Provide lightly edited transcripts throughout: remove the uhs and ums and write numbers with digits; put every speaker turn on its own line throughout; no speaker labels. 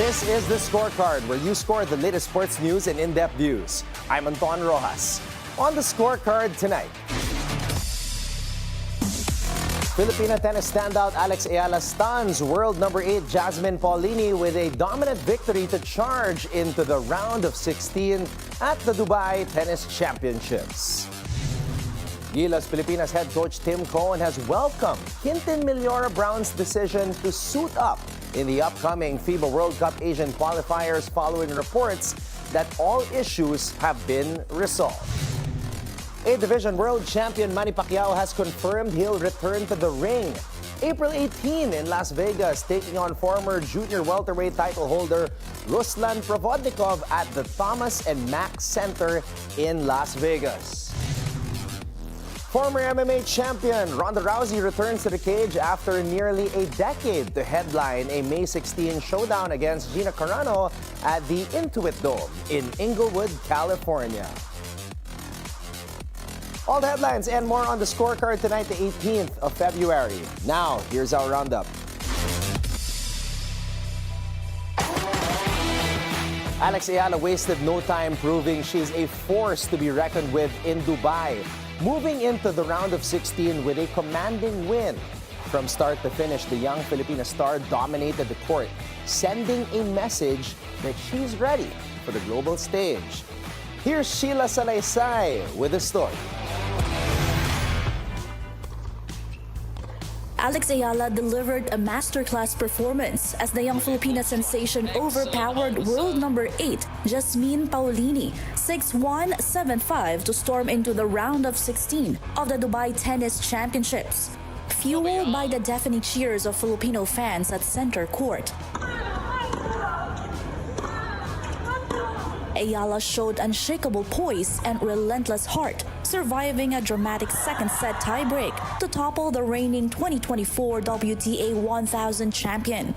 This is the Scorecard, where you score the latest sports news and in-depth views. I'm Anton Roxas. On the Scorecard tonight, Filipina tennis standout Alex Eala stuns world number 8 Jasmine Paolini with a dominant victory to charge into the round of 16 at the Dubai Tennis Championships. Gilas Pilipinas head coach Tim Cohen has welcomed Quentin Millora-Brown's decision to suit up in the upcoming FIBA World Cup Asian Qualifiers following reports that all issues have been resolved. A-Division World Champion Manny Pacquiao has confirmed he'll return to the ring April 18 in Las Vegas, taking on former junior welterweight title holder Ruslan Provodnikov at the Thomas Mack Center in Las Vegas. Former MMA champion Ronda Rousey returns to the cage after nearly a decade to headline a May 16 showdown against Gina Carano at the Intuit Dome in Inglewood, California. All the headlines and more on the Scorecard tonight, the 18th of February. Now, here's our roundup. Alex Eala wasted no time proving she's a force to be reckoned with in Dubai, moving into the round of 16 with a commanding win. From start to finish, the young Filipina star dominated the court, sending a message that she's ready for the global stage. Here's Sheila Salaysay with the story.
Alex Eala delivered a masterclass performance as the young Filipina sensation overpowered world number 8 Jasmine Paolini 6-1, 7-5 to storm into the round of 16 of the Dubai Tennis Championships, fueled by the deafening cheers of Filipino fans at center court. Eala showed unshakable poise and relentless heart, surviving a dramatic second-set tiebreak to topple the reigning 2024 WTA 1000 champion.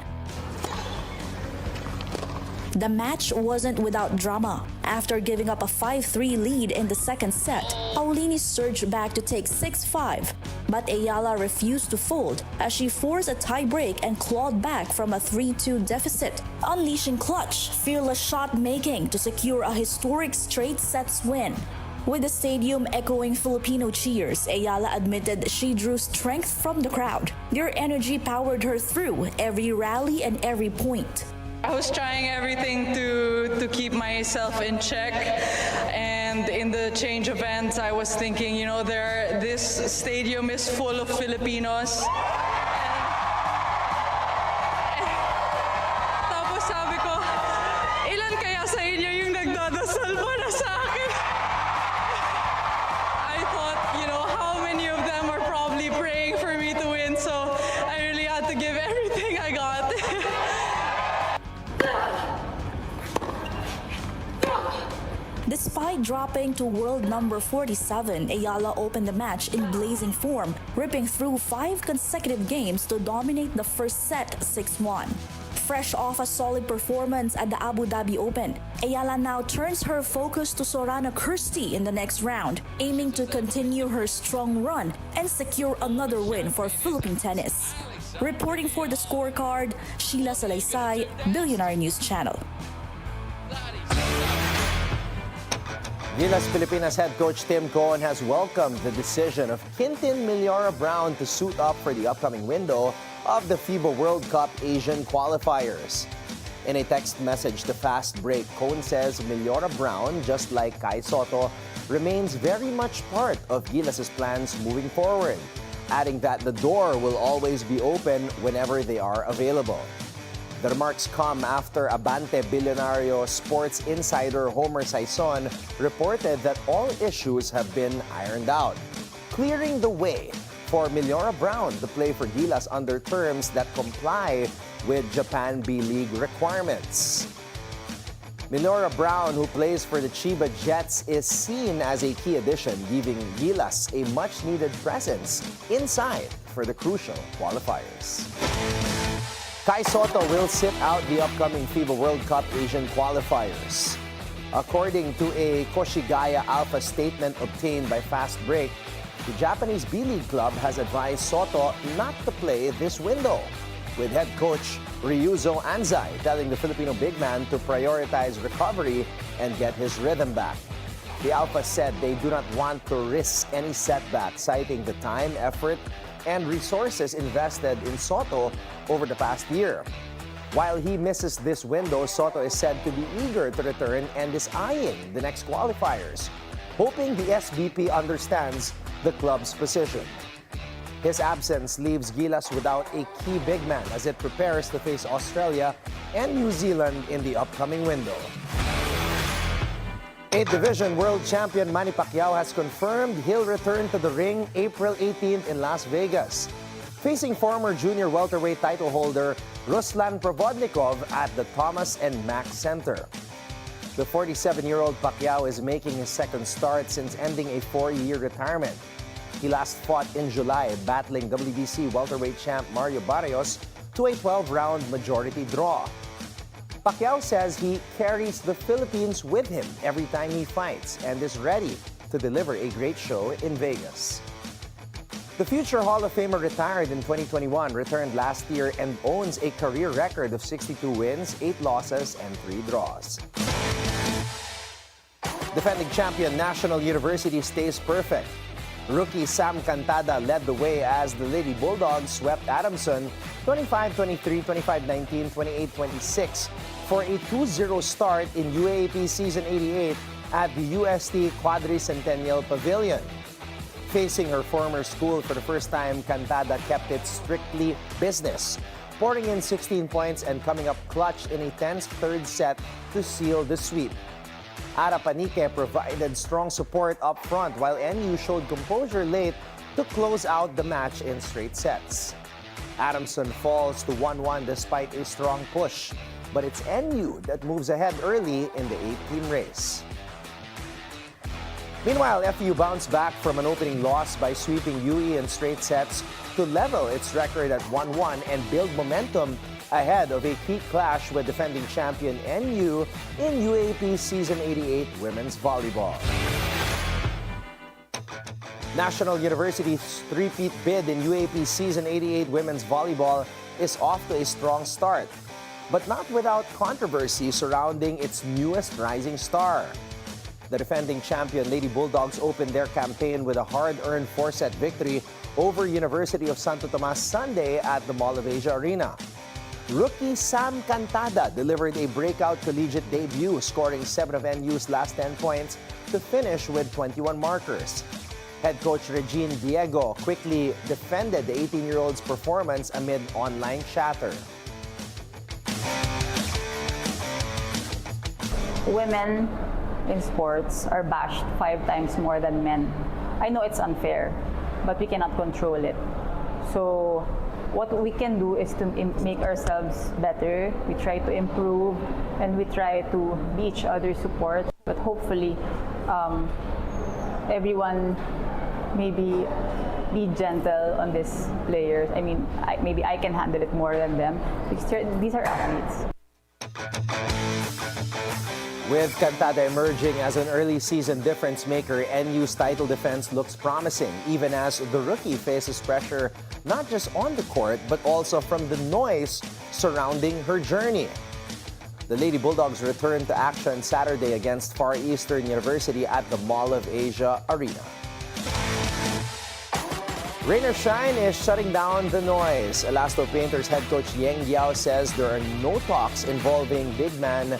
The match wasn't without drama. After giving up a 5-3 lead in the second set, Paolini surged back to take 6-5. But Eala refused to fold as she forced a tiebreak and clawed back from a 3-2 deficit, unleashing clutch, fearless shot-making to secure a historic straight sets win. With the stadium echoing Filipino cheers, Eala admitted she drew strength from the crowd. Their energy powered her through every rally and every point.
I was trying everything to keep myself in check, and in the change of ends, I was thinking, this stadium is full of Filipinos. Tapos sabi ko, ilan kaya sa inyo yung nagdadasal para sa akin? I thought, how many of them are probably praying for me to win, so I really had to give everything I got.
Despite dropping to world number 47, Eala opened the match in blazing form, ripping through 5 consecutive games to dominate the first set 6-1. Fresh off a solid performance at the Abu Dhabi Open, Eala now turns her focus to Sorana Kirsty in the next round, aiming to continue her strong run and secure another win for Philippine tennis. Reporting for the Scorecard, Sheila Salaysay, Bilyonaryo News Channel.
Gilas Pilipinas head coach Tim Cohen has welcomed the decision of Quentin Millora-Brown to suit up for the upcoming window of the FIBA World Cup Asian Qualifiers. In a text message to Fast Break, Cohen says Millora-Brown, just like Kai Sotto, remains very much part of Gilas' plans moving forward, adding that the door will always be open whenever they are available. The remarks come after Abante Bilyonaryo sports insider Homer Saison reported that all issues have been ironed out, clearing the way for Millora-Brown to play for Gilas under terms that comply with Japan B-League requirements. Millora-Brown, who plays for the Chiba Jets, is seen as a key addition, giving Gilas a much-needed presence inside for the crucial qualifiers. Kai Sotto will sit out the upcoming FIBA World Cup Asian Qualifiers. According to a Koshigaya Alpha statement obtained by Fast Break, the Japanese B-League club has advised Sotto not to play this window. with head coach Ryuzo Anzai telling the Filipino big man to prioritize recovery and get his rhythm back. The Alpha said they do not want to risk any setback, citing the time, effort, and resources invested in Soto over the past year. While he misses this window, Soto is said to be eager to return and is eyeing the next qualifiers, hoping the SBP understands the club's position. His absence leaves Gilas without a key big man as it prepares to face Australia and New Zealand in the upcoming window. 8th Division World Champion Manny Pacquiao has confirmed he'll return to the ring April 18th in Las Vegas, facing former junior welterweight title holder Ruslan Provodnikov at the Thomas Mack Center. The 47-year-old Pacquiao is making his second start since ending a 4-year retirement. He last fought in July, battling WBC welterweight champ Mario Barrios to a 12-round majority draw. Pacquiao says he carries the Philippines with him every time he fights and is ready to deliver a great show in Vegas. The future Hall of Famer retired in 2021, returned last year, and owns a career record of 62 wins, 8 losses, and 3 draws. Defending champion National University stays perfect. Rookie Sam Cantada led the way as the Lady Bulldogs swept Adamson 25-23, 25-19, 28-26 for a 2-0 start in UAAP Season 88 at the UST Quadricentennial Pavilion. Facing her former school for the first time, Cantada kept it strictly business, pouring in 16 points and coming up clutch in a tense third set to seal the sweep. Ara Panique provided strong support up front while NU showed composure late to close out the match in straight sets. Adamson falls to 1-1 despite a strong push, but it's NU that moves ahead early in the 8-team race. Meanwhile, FU bounced back from an opening loss by sweeping UE in straight sets to level its record at 1-1 and build momentum ahead of a key clash with defending champion NU in UAAP Season 88 Women's Volleyball. National University's three-peat bid in UAAP Season 88 Women's Volleyball is off to a strong start, but not without controversy surrounding its newest rising star. The defending champion Lady Bulldogs opened their campaign with a hard-earned 4-set victory over University of Santo Tomas Sunday at the Mall of Asia Arena. Rookie Sam Cantada delivered a breakout collegiate debut, scoring 7 of NU's last 10 points to finish with 21 markers. Head coach Regine Diego quickly defended the 18-year-old's performance amid online chatter.
Women in sports are bashed 5 times more than men. I know it's unfair, but we cannot control it. So what we can do is to make ourselves better. We try to improve and we try to be each other's support. But hopefully, everyone maybe be gentle on these players. I mean, maybe I can handle it more than them. These are athletes.
With Cantada emerging as an early season difference maker, NU's title defense looks promising, even as the rookie faces pressure not just on the court, but also from the noise surrounding her journey. The Lady Bulldogs return to action Saturday against Far Eastern University at the Mall of Asia Arena. Rain or shine is shutting down the noise. Elasto Painters head coach Yeng Yao says there are no talks involving big man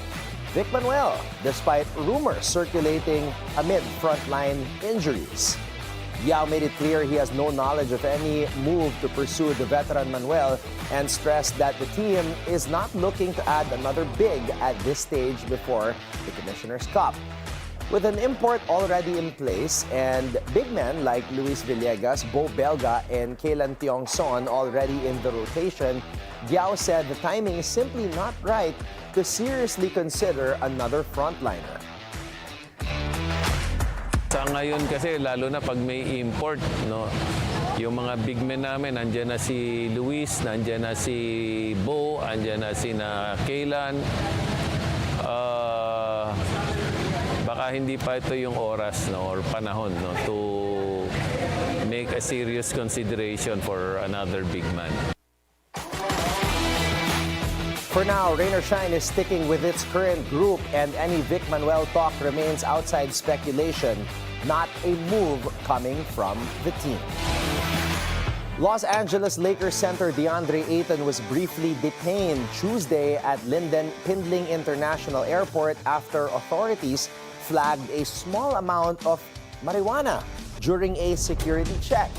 Vic Manuel, despite rumors circulating amid frontline injuries. Yao made it clear he has no knowledge of any move to pursue the veteran Manuel and stressed that the team is not looking to add another big at this stage before the Commissioner's Cup. With an import already in place and big men like Luis Villegas, Bo Belga, and Kaylan Tiongson already in the rotation, Yao said the timing is simply not right to seriously consider another frontliner.
Sa ngayon kasi, lalo na pag may import, no, yung mga big men namin, andyan na si Luis, andyan na si Bo, andyan na si Kaylan. Baka hindi pa ito yung oras, no, or panahon, no, to make a serious consideration for another big man.
For now, rain or shine is sticking with its current group, and any Vic Manuel talk remains outside speculation, not a move coming from the team. Los Angeles Lakers center DeAndre Ayton was briefly detained Tuesday at Linden Pindling International Airport after authorities flagged a small amount of marijuana during a security check.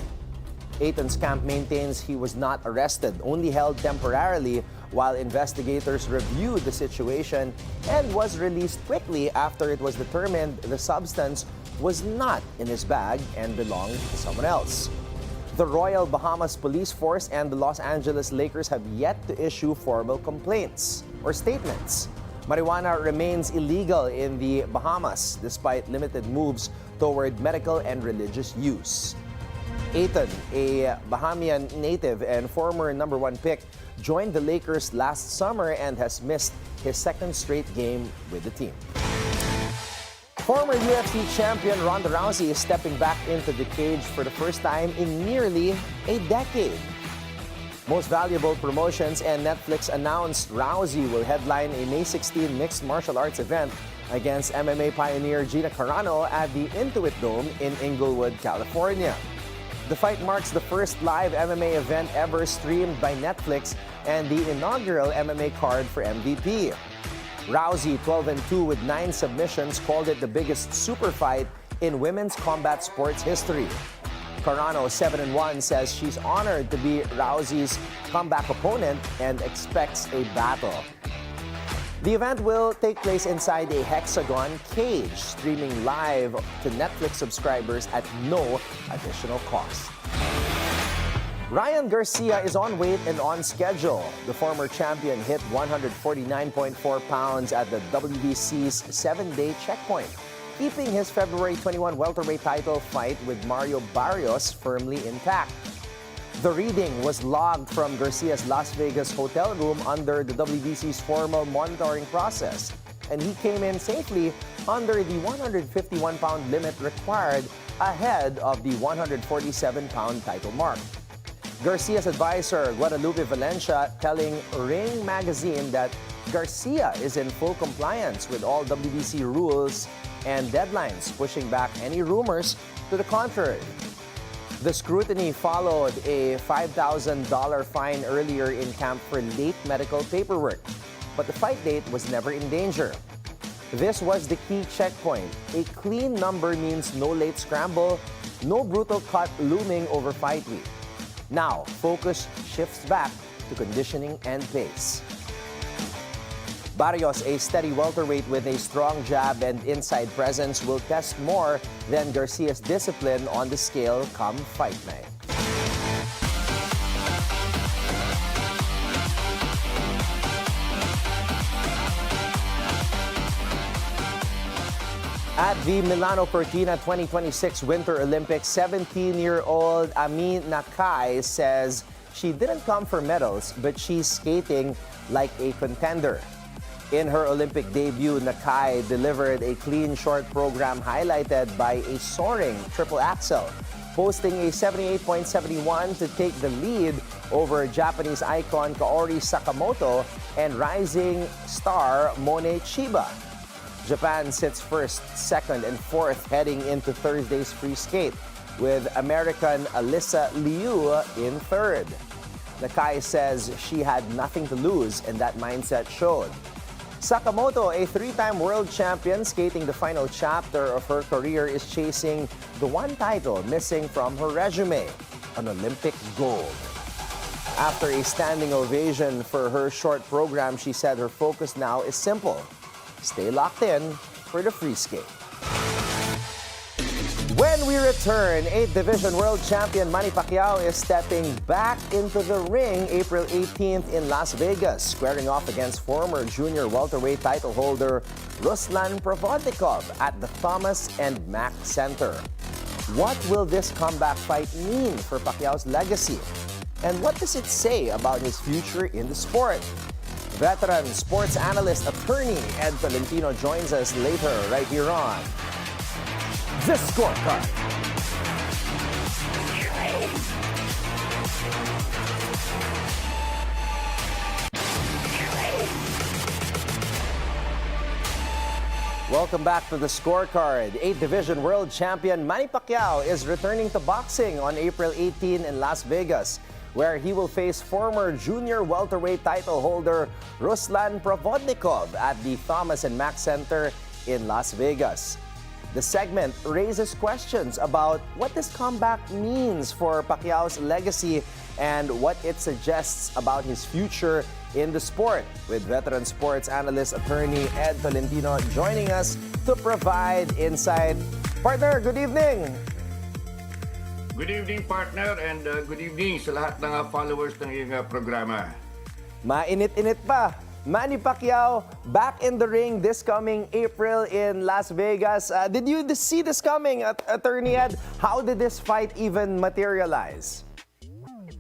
Ayton's camp maintains he was not arrested, only held temporarily while investigators reviewed the situation, and was released quickly after it was determined the substance was not in his bag and belonged to someone else. The Royal Bahamas Police Force and the Los Angeles Lakers have yet to issue formal complaints or statements. Marijuana remains illegal in the Bahamas despite limited moves toward medical and religious use. Ayton, a Bahamian native and former #1 pick, joined the Lakers last summer and has missed his second straight game with the team. Former UFC champion Ronda Rousey is stepping back into the cage for the first time in nearly a decade. Most Valuable Promotions and Netflix announced Rousey will headline a May 16 mixed martial arts event against MMA pioneer Gina Carano at the Intuit Dome in Inglewood, California. The fight marks the first live MMA event ever streamed by Netflix and the inaugural MMA card for MVP. Rousey, 12-2 with 9 submissions, called it the biggest super fight in women's combat sports history. Carano, 7-1, says she's honored to be Rousey's comeback opponent and expects a battle. The event will take place inside a hexagon cage, streaming live to Netflix subscribers at no additional cost. Ryan Garcia is on weight and on schedule. The former champion hit 149.4 pounds at the WBC's 7-day checkpoint, keeping his February 21 welterweight title fight with Mario Barrios firmly intact. The reading was logged from Garcia's Las Vegas hotel room under the WBC's formal monitoring process, and he came in safely under the 151-pound limit required ahead of the 147-pound title mark. Garcia's advisor, Guadalupe Valencia, telling Ring magazine that Garcia is in full compliance with all WBC rules and deadlines, pushing back any rumors to the contrary. The scrutiny followed a $5,000 fine earlier in camp for late medical paperwork, but the fight date was never in danger. This was the key checkpoint. A clean number means no late scramble, no brutal cut looming over fight week. Now, focus shifts back to conditioning and pace. Barrios, a steady welterweight with a strong jab and inside presence, will test more than Garcia's discipline on the scale come fight night. At the Milano Cortina 2026 Winter Olympics, 17-year-old Ami Nakai says she didn't come for medals, but she's skating like a contender. In her Olympic debut, Nakai delivered a clean short program highlighted by a soaring triple axel, posting a 78.71 to take the lead over Japanese icon Kaori Sakamoto and rising star Mone Chiba. Japan sits first, second, and fourth heading into Thursday's free skate, with American Alyssa Liu in third. Nakai says she had nothing to lose, and that mindset showed. Sakamoto, a 3-time world champion skating the final chapter of her career, is chasing the one title missing from her resume, an Olympic gold. After a standing ovation for her short program, she said her focus now is simple: stay locked in for the free skate. When we return, 8th Division World Champion Manny Pacquiao is stepping back into the ring April 18th in Las Vegas, squaring off against former junior welterweight title holder Ruslan Provodnikov at the Thomas Mack Center. What will this comeback fight mean for Pacquiao's legacy? And what does it say about his future in the sport? Veteran sports analyst attorney Ed Tolentino joins us later right here on The Scorecard. Welcome back to the Scorecard. 8th Division World Champion Manny Pacquiao is returning to boxing on April 18 in Las Vegas, where he will face former junior welterweight title holder Ruslan Provodnikov at the Thomas Mack Center in Las Vegas. The segment raises questions about what this comeback means for Pacquiao's legacy and what it suggests about his future in the sport, with veteran sports analyst attorney Ed Tolentino joining us to provide insight. Partner, good evening!
Good evening, partner, and good evening sa lahat ng followers ng iyong programa.
Mainit-init pa. Manny Pacquiao back in the ring this coming April in Las Vegas. Did you see this coming, Attorney Ed? How did this fight even materialize?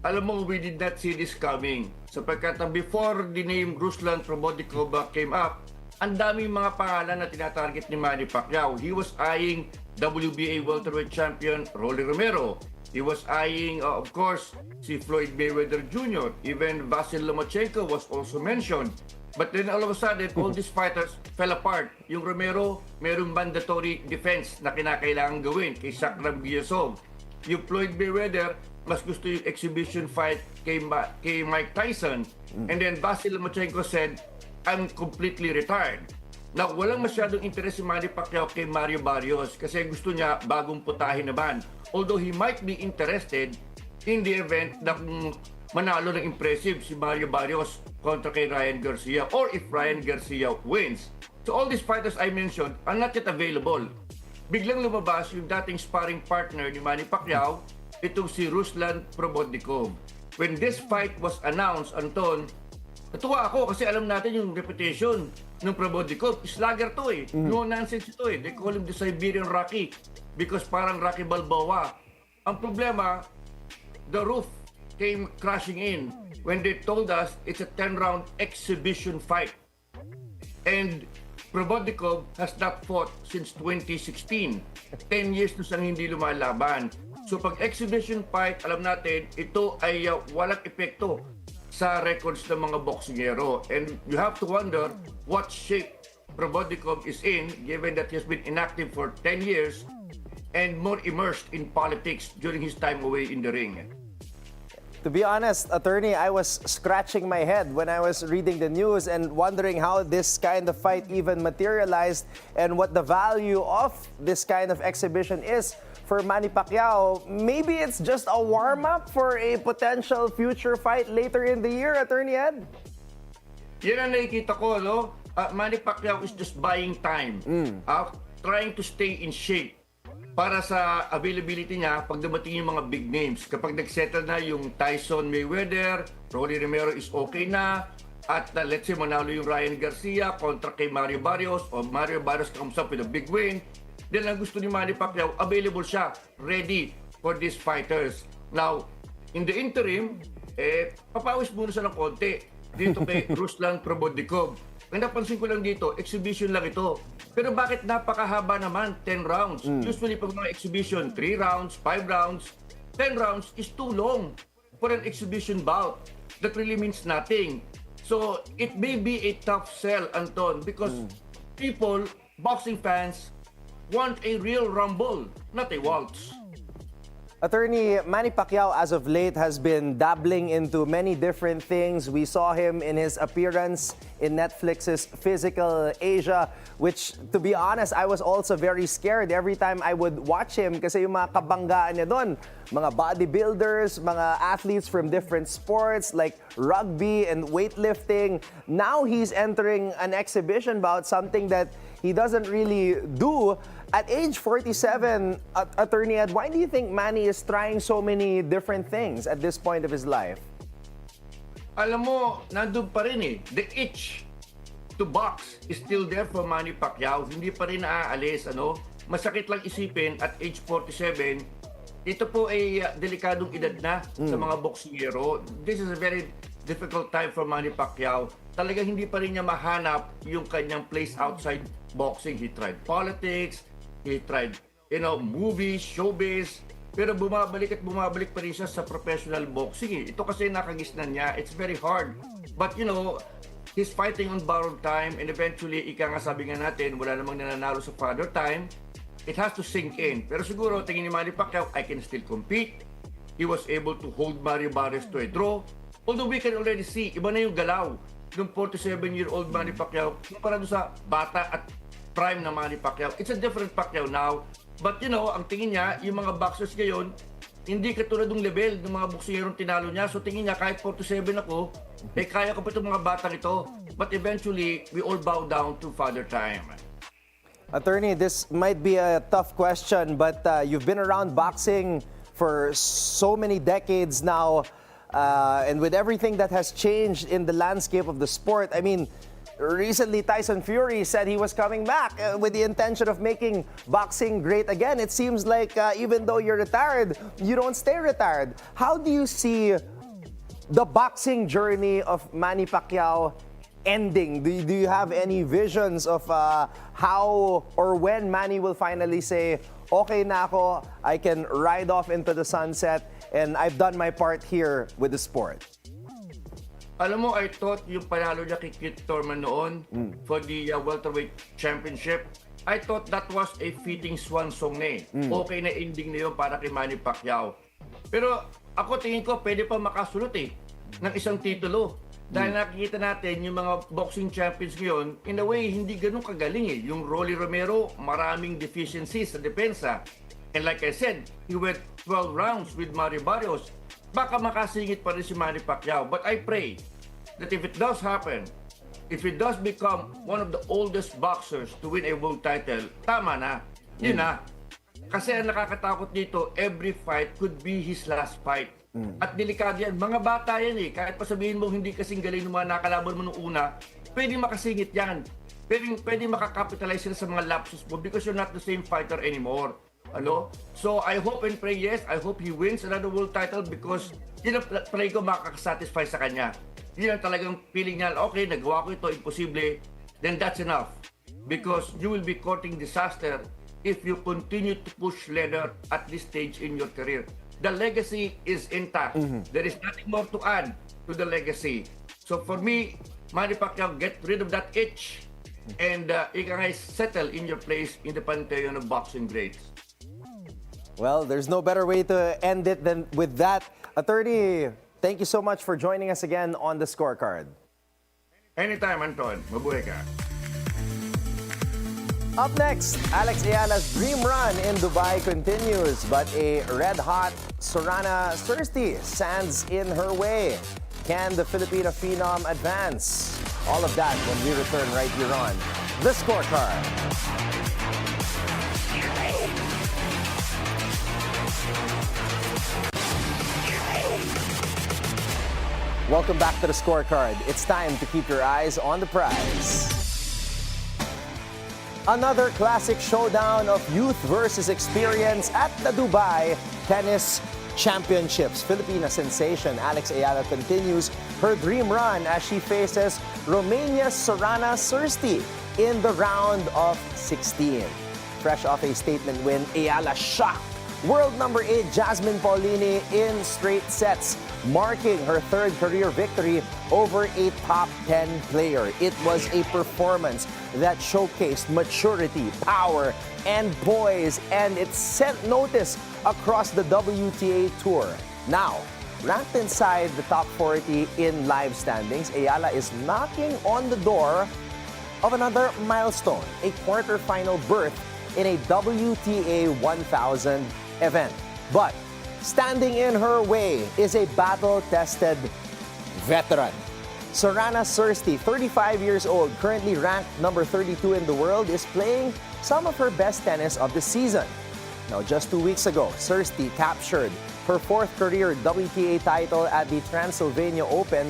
Alam mo, we did not see this coming. Sapagkat before the name Ruslan Provodnikov came up, ang daming mga pangalan na tinatarget ni Manny Pacquiao. He was eyeing WBA welterweight champion Rolly Romero. He was eyeing, of course, si Floyd Mayweather Jr. Even Vasyl Lomachenko was also mentioned. But then all of a sudden, all these fighters fell apart. Yung Romero, merong mandatory defense na kinakailangan gawin kay Shakram Giyasov. Yung Floyd Mayweather, mas gusto yung exhibition fight kay Mike Tyson. And then Vasyl Lomachenko said, I'm completely retired. Now, walang masyadong interest si Manny Pacquiao kay Mario Barrios kasi gusto niya bagong putahin naman. Although he might be interested in the event na kung manalo ng impressive si Mario Barrios kontra kay Ryan Garcia or if Ryan Garcia wins. So all these fighters I mentioned are not yet available. Biglang lumabas yung dating sparring partner ni Manny Pacquiao, itong si Ruslan Provodnikov. When this fight was announced, Anton, natuwa ako kasi alam natin yung reputation ng Provodnikov. Slugger to eh. No nonsense ito eh. They call him the Siberian Rocky because parang Rocky Balboa. Ang problema, the roof came crashing in when they told us it's a 10-round exhibition fight. And Provodnikov has not fought since 2016. 10 years na siyang hindi lumalaban. So pag exhibition fight, alam natin, ito ay walang epekto sa records ng mga boksingero. And you have to wonder what shape Provodnikov is in given that he has been inactive for 10 years and more immersed in politics during his time away in the ring.
To be honest, Attorney, I was scratching my head when I was reading the news and wondering how this kind of fight even materialized and what the value of this kind of exhibition is for Manny Pacquiao. Maybe it's just a warm-up for a potential future fight later in the year, Attorney Ed?
Yan ang nakikita ko, no? Manny Pacquiao is just buying time. Trying to stay in shape para sa availability niya pag dumating yung mga big names. Kapag nag-settle na yung Tyson Mayweather, Rolly Romero is okay na, at let's say manalo yung Ryan Garcia kontra kay Mario Barrios, o Mario Barrios comes up with a big win, then ang gusto ni Manny Pacquiao, available siya, ready for these fighters. Now, in the interim, papawis muna siya ng konti dito kay Ruslan Provodnikov. Ang napansin ko lang dito, exhibition lang ito. Pero bakit napakahaba naman, 10 rounds? Usually pag mga exhibition, 3 rounds, 5 rounds, 10 rounds is too long for an exhibition bout. That really means nothing. So, it may be a tough sell, Anton, because people, boxing fans, want a real rumble, not a waltz.
Attorney, Manny Pacquiao as of late has been dabbling into many different things. We saw him in his appearance in Netflix's Physical Asia, which, to be honest, I was also very scared every time I would watch him kasi yung mga kabanggaan niya doon, mga bodybuilders, mga athletes from different sports like rugby and weightlifting. Now he's entering an exhibition bout, something that he doesn't really do. At age 47, Attorney Ed, why do you think Manny is trying so many different things at this point of his life?
Alam mo, nandun pa rin eh. The itch to box is still there for Manny Pacquiao. Hindi pa rin naaalis, ano? Masakit lang isipin at age 47, ito po ay delikadong edad na sa mga boksingero. This is a very difficult time for Manny Pacquiao. Talagang hindi pa rin niya mahanap yung kanyang place outside boxing. He tried politics, he tried, movies, showbiz, pero bumabalik at bumabalik pa rin siya sa professional boxing. Ito kasi nakagisnan niya. It's very hard. But he's fighting on borrowed time, and eventually, ika nga sabi nga natin, wala namang nananalo sa father time. It has to sink in. Pero siguro, tingin ni Manny Pacquiao, I can still compete. He was able to hold Mario Barrios to a draw. Although we can already see, iba na yung galaw ng 47-year-old Manny Pacquiao para doon sa bata at prime na Manny Pacquiao. It's a different Pacquiao now. But you know, ang tingin niya, yung mga boxers ngayon, hindi katulad ng level ng mga bokserong tinalo niya. So tingin niya, kahit 47 ako, kaya ko pa itong mga batang ito. But eventually, we all bow down to father time.
Attorney, this might be a tough question, but you've been around boxing for so many decades now, and with everything that has changed in the landscape of the sport, I mean, recently Tyson Fury said he was coming back with the intention of making boxing great again. It seems like even though you're retired, you don't stay retired. How do you see the boxing journey of Manny Pacquiao ending? Do you have any visions of how or when Manny will finally say, okay na ako, I can ride off into the sunset and I've done my part here with the sport?
Alam mo, I thought yung panalo niya kay Keith Thurman noon for the welterweight championship, I thought that was a fitting swan song na eh. Okay na ending na yun para kay Manny Pacquiao. Pero ako tingin ko pwede pa makasulot eh ng isang titulo. Dahil nakikita natin yung mga boxing champions ngayon, in a way, hindi ganun kagaling eh. Yung Rolly Romero, maraming deficiencies sa depensa. And like I said, he went 12 rounds with Mario Barrios. Baka makasingit pa rin si Manny Pacquiao. But I pray that if it does happen, if it does become one of the oldest boxers to win a world title, tama na. Yun na. Kasi ang nakakatakot dito, every fight could be his last fight. At delikado yan. Mga bata yan eh. Kahit pa sabihin mo hindi kasing galing ng mga nakalaban mo nung una, pwede makasingit yan. Pwede makakapitalize sila sa mga lapses mo because you're not the same fighter anymore. Ano? So I hope and pray, yes, I hope he wins another world title because yun ang pray ko makakasatisfy sa kanya. Yun ang talagang feeling niya, okay, nagawa ko ito, imposible, then that's enough. Because you will be courting disaster if you continue to push leather at this stage in your career. The legacy is intact. There is nothing more to add to the legacy. So for me, Manny Pacquiao, get rid of that itch and settle in your place in the pantheon of boxing greats.
Well, there's no better way to end it than with that. Attorney, thank you so much for joining us again on the Scorecard.
Anytime, Anton. Mabuhay ka.
Up next, Alex Eala's dream run in Dubai continues, but a red-hot Sorana Thirsty stands in her way. Can the Filipina phenom advance? All of that when we return right here on the Scorecard. Welcome back to the Scorecard. It's time to keep your eyes on the prize. Another classic showdown of youth versus experience at the Dubai Tennis Championships. Filipina sensation Alex Eala continues her dream run as she faces Romania's Sorana Thirsty in the round of 16. Fresh off a statement win, Eala shocked world number 8 Jasmine Paolini in straight sets, marking her third career victory over a top 10 player. It was a performance that showcased maturity, power, and poise, and it sent notice across the WTA Tour. Now, ranked inside the top 40 in live standings, Eala is knocking on the door of another milestone, a quarterfinal berth in a WTA 1000 event. But standing in her way is a battle-tested veteran. Sorana Thirsty, 35 years old, currently ranked number 32 in the world, is playing some of her best tennis of the season. Now, just 2 weeks ago, Thirsty captured her fourth career WTA title at the Transylvania Open,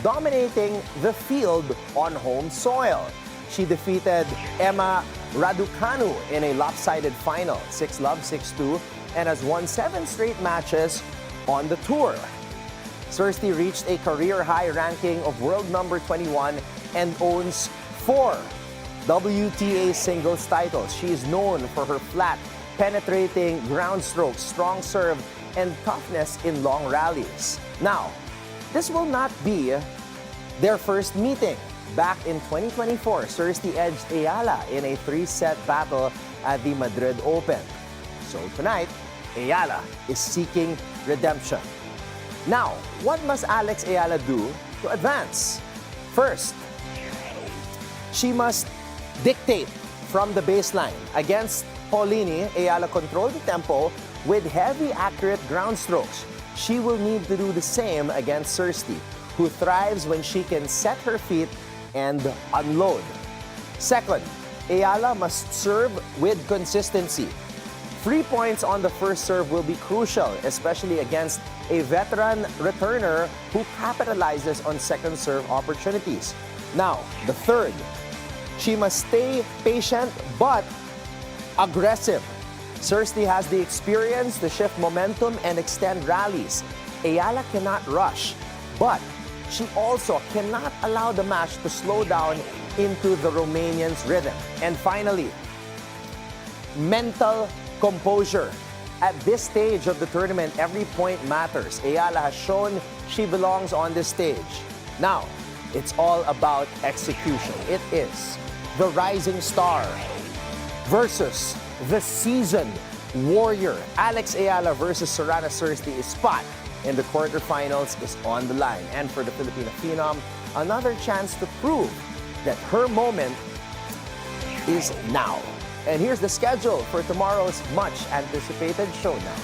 dominating the field on home soil. She defeated Emma Raducanu in a lopsided final, 6-love, 6-2, and has won 7 straight matches on the tour. Thirsty reached a career-high ranking of world number 21 and owns 4 WTA singles titles. She is known for her flat, penetrating ground strokes, strong serve, and toughness in long rallies. Now, this will not be their first meeting. Back in 2024, Cersei edged Eala in a 3-set battle at the Madrid Open. So tonight, Eala is seeking redemption. Now, what must Alex Eala do to advance? First, she must dictate from the baseline. Against Paolini, Eala controlled the tempo with heavy, accurate ground strokes. She will need to do the same against Cersei, who thrives when she can set her feet and unload. Second, Eala must serve with consistency. 3 points on the first serve will be crucial, especially against a veteran returner who capitalizes on second serve opportunities. Now, the third, she must stay patient but aggressive. Cersei has the experience to shift momentum and extend rallies. Eala cannot rush, but she also cannot allow the match to slow down into the Romanians' rhythm. And finally, mental composure. At this stage of the tournament, every point matters. Eala has shown she belongs on this stage. Now, it's all about execution. It is the rising star versus the seasoned warrior. Alex Eala versus Sorana Cersei is spot in the quarterfinals is on the line. And for the Filipina phenom, another chance to prove that her moment is now. And here's the schedule for tomorrow's much-anticipated showdown.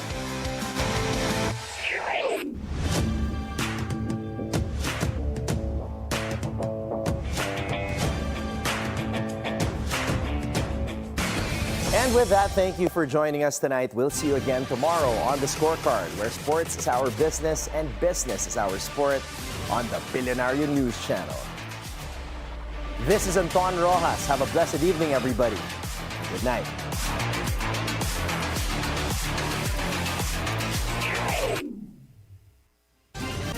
And with that, thank you for joining us tonight. We'll see you again tomorrow on The Scorecard, where sports is our business and business is our sport on the Bilyonaryo News Channel. This is Anton Roxas. Have a blessed evening, everybody. Good night.